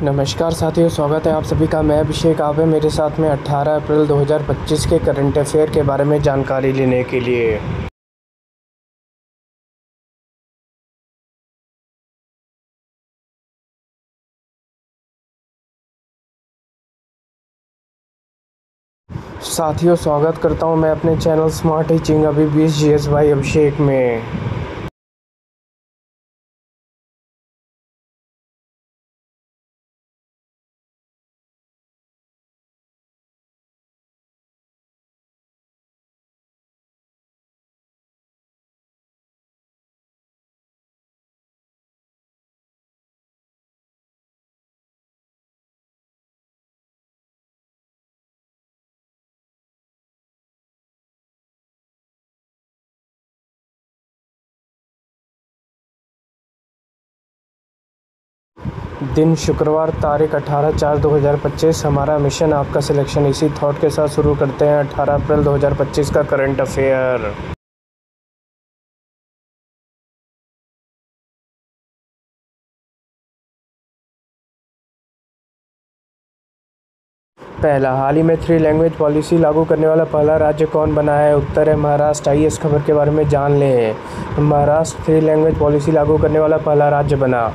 नमस्कार साथियों, स्वागत है आप सभी का। मैं अभिषेक। आप है मेरे साथ में 18 अप्रैल 2025 के करंट अफेयर के बारे में जानकारी लेने के लिए। साथियों, स्वागत करता हूं मैं अपने चैनल स्मार्ट टीचिंग अभी 20 GS भाई अभिषेक में। दिन शुक्रवार, तारीख 18/4/2025। हमारा मिशन आपका सिलेक्शन। इसी थॉट के साथ शुरू करते हैं 18 अप्रैल 2025 का करंट अफेयर। पहला, हाल ही में 3 लैंग्वेज पॉलिसी लागू करने वाला पहला राज्य कौन बना है? उत्तर है महाराष्ट्र। आइए इस खबर के बारे में जान लें। महाराष्ट्र 3 लैंग्वेज पॉलिसी लागू करने वाला पहला राज्य बना।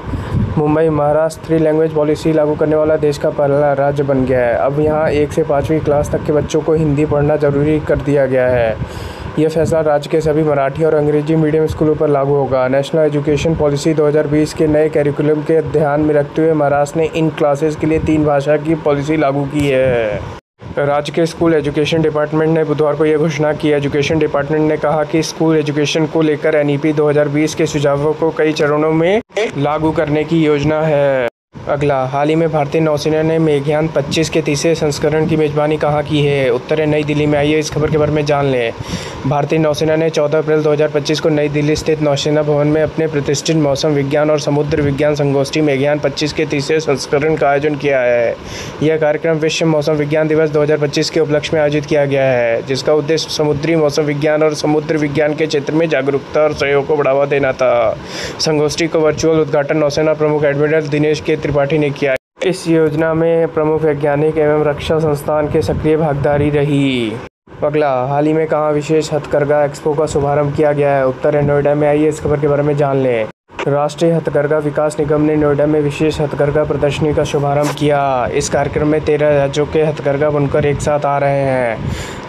मुंबई महाराष्ट्र 3 लैंग्वेज पॉलिसी लागू करने वाला देश का पहला राज्य बन गया है। अब यहाँ 1 से 5वीं क्लास तक के बच्चों को हिंदी पढ़ना जरूरी कर दिया गया है। यह फैसला राज्य के सभी मराठी और अंग्रेजी मीडियम स्कूलों पर लागू होगा। नेशनल एजुकेशन पॉलिसी 2020 के नए कैरिकुलम के ध्यान में रखते हुए महाराष्ट्र ने इन क्लासेस के लिए 3 भाषा की पॉलिसी लागू की है। राज्य के स्कूल एजुकेशन डिपार्टमेंट ने बुधवार को यह घोषणा की। एजुकेशन डिपार्टमेंट ने कहा कि स्कूल एजुकेशन को लेकर NEP 2020 के सुझावों को कई चरणों में लागू करने की योजना है। अगला, हाल ही में भारतीय नौसेना ने मेघयान 25 के तीसरे संस्करण की मेजबानी कहाँ की है? उत्तर है नई दिल्ली में। आइए इस खबर के बारे में जान लें। भारतीय नौसेना ने 14 अप्रैल 2025 को नई दिल्ली स्थित नौसेना भवन में अपने प्रतिष्ठित मौसम विज्ञान और समुद्र विज्ञान संगोष्ठी मेघयान 25 के तीसरे संस्करण का आयोजन किया है। यह कार्यक्रम विश्व मौसम विज्ञान दिवस 2025 के उपलक्ष्य में आयोजित किया गया है, जिसका उद्देश्य समुद्री मौसम विज्ञान और समुद्र विज्ञान के क्षेत्र में जागरूकता और सहयोग को बढ़ावा देना था। संगोष्ठी को वर्चुअल उद्घाटन नौसेना प्रमुख एडमिरल दिनेश के त्रिपाठी ने किया। इस योजना में प्रमुख वैज्ञानिक एवं रक्षा संस्थान के सक्रिय भागीदारी रही। अगला, हाल ही में कहाँ विशेष हथकरघा एक्सपो का शुभारंभ किया गया है? उत्तर है नोएडा में। आइए इस खबर के बारे में जान लें। राष्ट्रीय हथकरघा विकास निगम ने नोएडा में विशेष हथकरघा प्रदर्शनी का शुभारंभ किया। इस कार्यक्रम में 13 राज्यों के हथकरघा बुनकर एक साथ आ रहे हैं।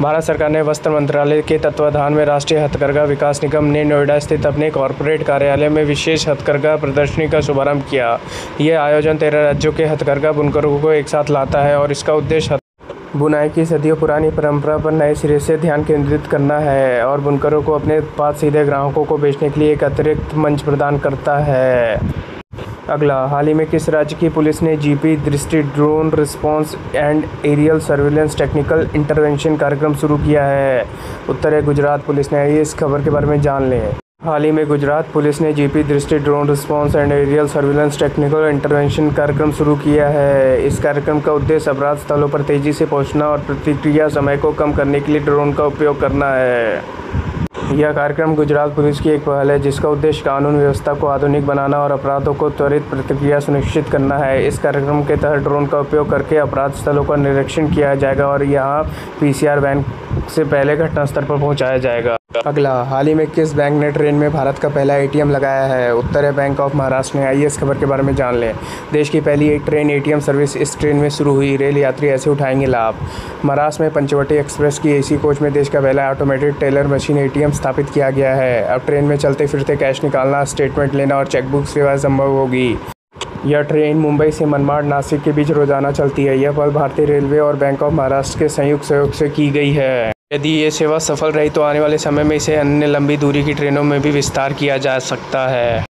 भारत सरकार ने वस्त्र मंत्रालय के तत्वाधान में राष्ट्रीय हथकरघा विकास निगम ने नोएडा स्थित अपने कॉरपोरेट कार्यालय में विशेष हथकरघा प्रदर्शनी का शुभारंभ किया। यह आयोजन 13 राज्यों के हथकरघा बुनकरों को एक साथ लाता है और इसका उद्देश्य बुनाई की सदियों पुरानी परंपरा पर नए सिरे से ध्यान केंद्रित करना है और बुनकरों को अपने उत्पाद सीधे ग्राहकों को बेचने के लिए एक अतिरिक्त मंच प्रदान करता है। अगला, हाल ही में किस राज्य की पुलिस ने GP दृष्टि drone response and aerial surveillance technical intervention कार्यक्रम शुरू किया है? उत्तर है गुजरात पुलिस ने। आइए इस खबर के बारे में जान लें। हाल ही में गुजरात पुलिस ने GP दृष्टि drone response and aerial surveillance technical intervention कार्यक्रम शुरू किया है। इस कार्यक्रम का उद्देश्य अपराध स्थलों पर तेजी से पहुंचना और प्रतिक्रिया समय को कम करने के लिए ड्रोन का उपयोग करना है। यह कार्यक्रम गुजरात पुलिस की एक पहल है, जिसका उद्देश्य कानून व्यवस्था को आधुनिक बनाना और अपराधों को त्वरित प्रतिक्रिया सुनिश्चित करना है। इस कार्यक्रम के तहत ड्रोन का उपयोग करके अपराध स्थलों का निरीक्षण किया जाएगा और यहाँ PCR वैन से पहले घटनास्थल पर पहुँचाया जाएगा। अगला, हाल ही में किस बैंक ने ट्रेन में भारत का पहला ATM लगाया है? उत्तर है बैंक ऑफ महाराष्ट्र ने। आइए इस खबर के बारे में जान लें। देश की पहली एक ट्रेन ATM सर्विस इस ट्रेन में शुरू हुई। रेल यात्री ऐसे उठाएंगे लाभ। महाराष्ट्र में पंचवटी एक्सप्रेस की AC कोच में देश का पहला ऑटोमेटेड टेलर मशीन ATM स्थापित किया गया है। अब ट्रेन में चलते फिरते कैश निकालना, स्टेटमेंट लेना और चेकबुक सेवा संभव होगी। यह ट्रेन मुंबई से मनमाड़ नासिक के बीच रोजाना चलती है। यह पहल भारतीय रेलवे और बैंक ऑफ महाराष्ट्र के संयुक्त सहयोग से की गई है। यदि ये सेवा सफल रही तो आने वाले समय में इसे अन्य लंबी दूरी की ट्रेनों में भी विस्तार किया जा सकता है।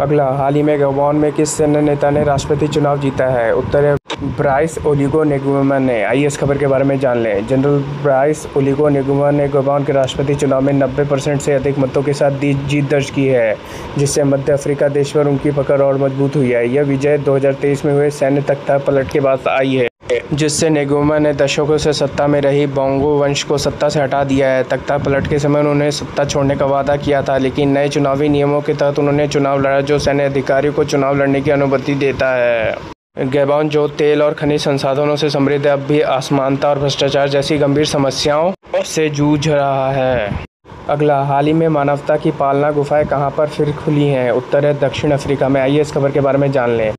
अगला, हाल ही में गबोन में किस सेना नेता ने राष्ट्रपति चुनाव जीता है? उत्तर है ब्राइस ओलिगो नेगुमा ने। आइए इस खबर के बारे में जान लें। जनरल ब्राइस ओलिगो नेगुमा ने गबोन के राष्ट्रपति चुनाव में 90% से अधिक मतों के साथ जीत दर्ज की है, जिससे मध्य अफ्रीका देश पर उनकी पकड़ और मजबूत हुई है। यह विजय 2023 में हुए सैन्य तख्ता पलट के बाद आई है। जिससे नेगोमा ने दशकों से सत्ता में रही बोंगो वंश को सत्ता से हटा दिया है। तख्ता पलट के समय उन्होंने सत्ता छोड़ने का वादा किया था, लेकिन नए चुनावी नियमों के तहत उन्होंने चुनाव लड़ा जो सैन्य अधिकारियों को चुनाव लड़ने की अनुमति देता है। गैबॉन, जो तेल और खनिज संसाधनों से समृद्ध है, अब भी असमानता और भ्रष्टाचार जैसी गंभीर समस्याओं से जूझ रहा है। अगला, हाल ही में मानवता की पालना गुफाएं कहां पर फिर खुली हैं? उत्तर है दक्षिण अफ्रीका में। आइए इस खबर के बारे में जान लें।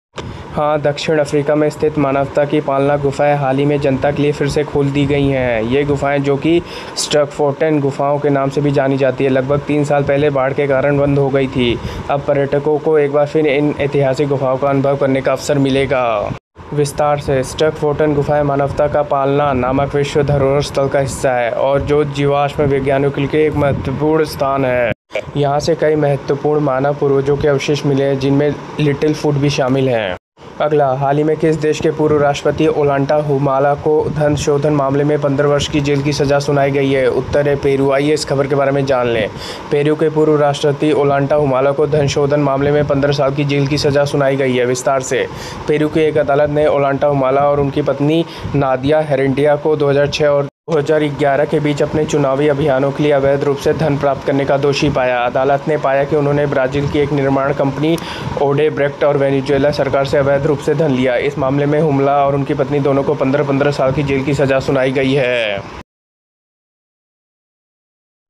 हाँ, दक्षिण अफ्रीका में स्थित मानवता की पालना गुफाएं हाल ही में जनता के लिए फिर से खोल दी गई हैं। ये गुफाएं, जो कि स्टर्कफोर्टेन गुफाओं के नाम से भी जानी जाती है, लगभग 3 साल पहले बाढ़ के कारण बंद हो गई थी। अब पर्यटकों को एक बार फिर इन ऐतिहासिक गुफाओं का अनुभव करने का अवसर मिलेगा। विस्तार से, स्टर्कफोर्टेन गुफाएं मानवता का पालना नामक विश्व धरोहर स्थल का हिस्सा है और जो जीवाश्म वैज्ञानिकों के लिए एक महत्वपूर्ण स्थान है। यहाँ से कई महत्वपूर्ण मानव पूर्वजों के अवशेष मिले हैं, जिनमें लिटिल फुट भी शामिल हैं। अगला, हाल ही में किस देश के पूर्व राष्ट्रपति ओल्टा हुमाला को धन शोधन मामले में 15 वर्ष की जेल की सजा सुनाई गई है? उत्तर है पेरू। आइए इस खबर के बारे में जान लें। पेरू के पूर्व राष्ट्रपति ओल्टा हुमाला को धन शोधन मामले में 15 साल की जेल की सजा सुनाई गई है। विस्तार से, पेरू की एक अदालत ने ओल्टा हुमाला और उनकी पत्नी नादिया हेरेंटिया को 2006 और 2011 के बीच अपने चुनावी अभियानों के लिए अवैध रूप से धन प्राप्त करने का दोषी पाया। अदालत ने पाया कि उन्होंने ब्राज़ील की एक निर्माण कंपनी ओडेब्रेक्ट और वेनेजुएला सरकार से अवैध रूप से धन लिया। इस मामले में हुमला और उनकी पत्नी दोनों को 15-15 साल की जेल की सज़ा सुनाई गई है।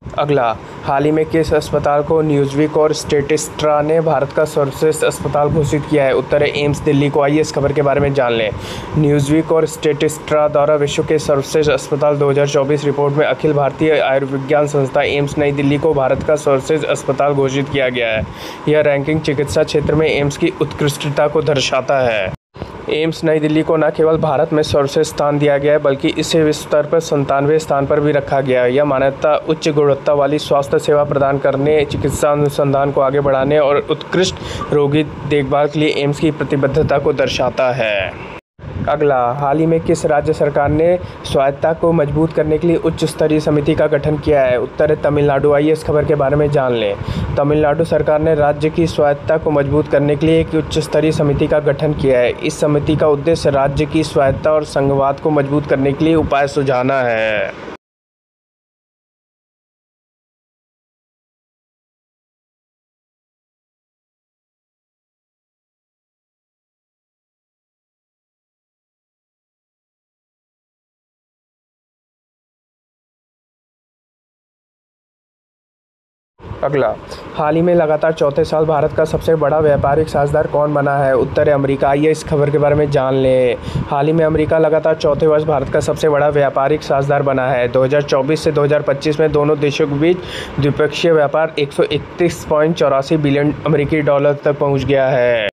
अगला, हाल ही में किस अस्पताल को न्यूज़वीक और स्टेटिस्टा ने भारत का सर्वश्रेष्ठ अस्पताल घोषित किया है? उत्तर है एम्स दिल्ली को। आइए इस खबर के बारे में जान लें। न्यूज़वीक और स्टेटिस्टा द्वारा विश्व के सर्वश्रेष्ठ अस्पताल 2024 रिपोर्ट में अखिल भारतीय आयुर्विज्ञान संस्था एम्स नई दिल्ली को भारत का सर्वश्रेष्ठ अस्पताल घोषित किया गया है। यह रैंकिंग चिकित्सा क्षेत्र में एम्स की उत्कृष्टता को दर्शाता है। एम्स नई दिल्ली को न केवल भारत में सर्वश्रेष्ठ स्थान दिया गया है, बल्कि इसे विश्व स्तर पर 97वें स्थान पर भी रखा गया है। यह मान्यता उच्च गुणवत्ता वाली स्वास्थ्य सेवा प्रदान करने, चिकित्सा अनुसंधान को आगे बढ़ाने और उत्कृष्ट रोगी देखभाल के लिए एम्स की प्रतिबद्धता को दर्शाता है। अगला, हाल ही में किस राज्य सरकार ने स्वायत्तता को मजबूत करने के लिए उच्च स्तरीय समिति का गठन किया है? उत्तर है तमिलनाडु। आइए इस खबर के बारे में जान लें। तमिलनाडु सरकार ने राज्य की स्वायत्तता को मजबूत करने के लिए एक उच्च स्तरीय समिति का गठन किया है। इस समिति का उद्देश्य राज्य की स्वायत्तता और संघवाद को मजबूत करने के लिए उपाय सुझाना है। अगला, हाल ही में लगातार चौथे साल भारत का सबसे बड़ा व्यापारिक साझेदार कौन बना है? उत्तर है अमेरिका। आइए इस खबर के बारे में जान लें। हाल ही में अमेरिका लगातार चौथे वर्ष भारत का सबसे बड़ा व्यापारिक साझेदार बना है। 2024 से 2025 में दोनों देशों के बीच द्विपक्षीय व्यापार 131.84 बिलियन अमेरिकी डॉलर तक पहुंच गया है।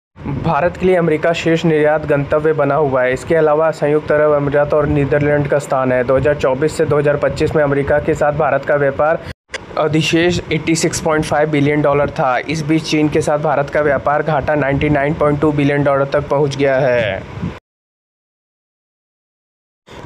भारत के लिए अमेरिका शीर्ष निर्यात गंतव्य बना हुआ है। इसके अलावा संयुक्त अरब अमीरात और नीदरलैंड का स्थान है। 2024 से 2025 में अमेरिका के साथ भारत का व्यापार अधिशेष 86.5 बिलियन डॉलर था। इस बीच चीन के साथ भारत का व्यापार घाटा 99.2 बिलियन डॉलर तक पहुंच गया है।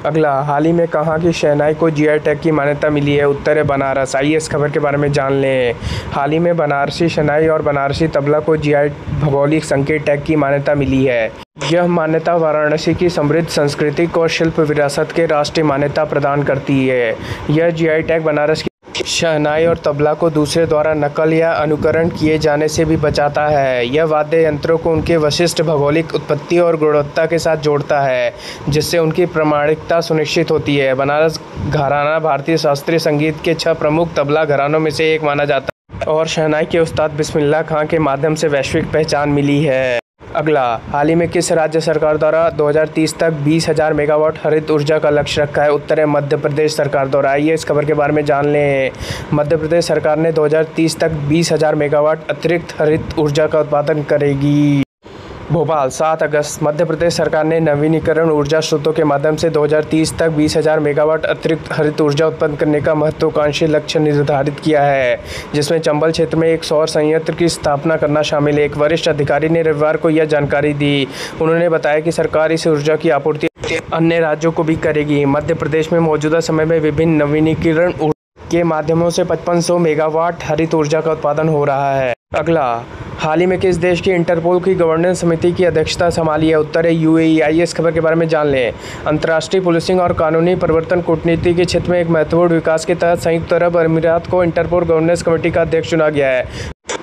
अगला, हाल ही में कहाँ की शहनाई को जीआई टैग की मान्यता मिली है? उत्तर है बनारस। आइए इस खबर के बारे में जान लें। हाल ही में बनारसी शहनाई और बनारसी तबला को जीआई भौगोलिक संकेत टैग की मान्यता मिली है। यह मान्यता वाराणसी की समृद्ध सांस्कृतिक और शिल्प विरासत के राष्ट्रीय मान्यता प्रदान करती है। यह जीआई टैग बनारस की शहनाई और तबला को दूसरे द्वारा नकल या अनुकरण किए जाने से भी बचाता है। यह वाद्य यंत्रों को उनके विशिष्ट भौगोलिक उत्पत्ति और गुणवत्ता के साथ जोड़ता है, जिससे उनकी प्रामाणिकता सुनिश्चित होती है। बनारस घराना भारतीय शास्त्रीय संगीत के 6 प्रमुख तबला घरानों में से एक माना जाता है और शहनाई के उस्ताद बिस्मिल्लाह खां के माध्यम से वैश्विक पहचान मिली है। अगला, हाल ही में किस राज्य सरकार द्वारा 2030 तक 20,000 मेगावाट हरित ऊर्जा का लक्ष्य रखा है? उत्तर है मध्य प्रदेश सरकार द्वारा। आइए इस खबर के बारे में जान लें। मध्य प्रदेश सरकार ने 2030 तक 20,000 मेगावाट अतिरिक्त हरित ऊर्जा का उत्पादन करेगी। भोपाल, 7 अगस्त। मध्य प्रदेश सरकार ने नवीनीकरण ऊर्जा स्रोतों के माध्यम से 2030 तक 20,000 मेगावाट अतिरिक्त हरित ऊर्जा उत्पन्न करने का महत्वाकांक्षी लक्ष्य निर्धारित किया है, जिसमें चंबल क्षेत्र में एक सौर संयंत्र की स्थापना करना शामिल है। एक वरिष्ठ अधिकारी ने रविवार को यह जानकारी दी। उन्होंने बताया कि सरकार इस ऊर्जा की आपूर्ति अन्य राज्यों को भी करेगी। मध्य प्रदेश में मौजूदा समय में विभिन्न नवीनीकरण के माध्यमों से 5500 मेगावाट हरित ऊर्जा का उत्पादन हो रहा है। अगला, हाल ही में किस देश की इंटरपोल की गवर्नेंस समिति की अध्यक्षता संभाली है? उत्तर है यूएई। आइए इस खबर के बारे में जान लें। अंतर्राष्ट्रीय पुलिसिंग और कानूनी प्रवर्तन कूटनीति के क्षेत्र में एक महत्वपूर्ण विकास के तहत संयुक्त अरब अमीरात को इंटरपोल गवर्नेंस कमेटी का अध्यक्ष चुना गया है,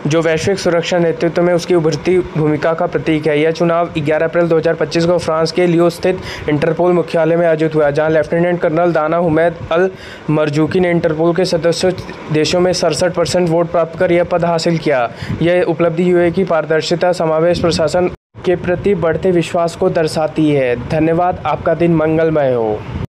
जो वैश्विक सुरक्षा नेतृत्व में उसकी उभरती भूमिका का प्रतीक है। यह चुनाव 11 अप्रैल 2025 को फ्रांस के लियो स्थित इंटरपोल मुख्यालय में आयोजित हुआ, जहां लेफ्टिनेंट कर्नल दाना हुमैद अल मरजूकी ने इंटरपोल के सदस्य देशों में 67% वोट प्राप्त कर यह पद हासिल किया। यह उपलब्धि यूएई की पारदर्शिता, समावेश प्रशासन के प्रति बढ़ते विश्वास को दर्शाती है। धन्यवाद। आपका दिन मंगलमय हो।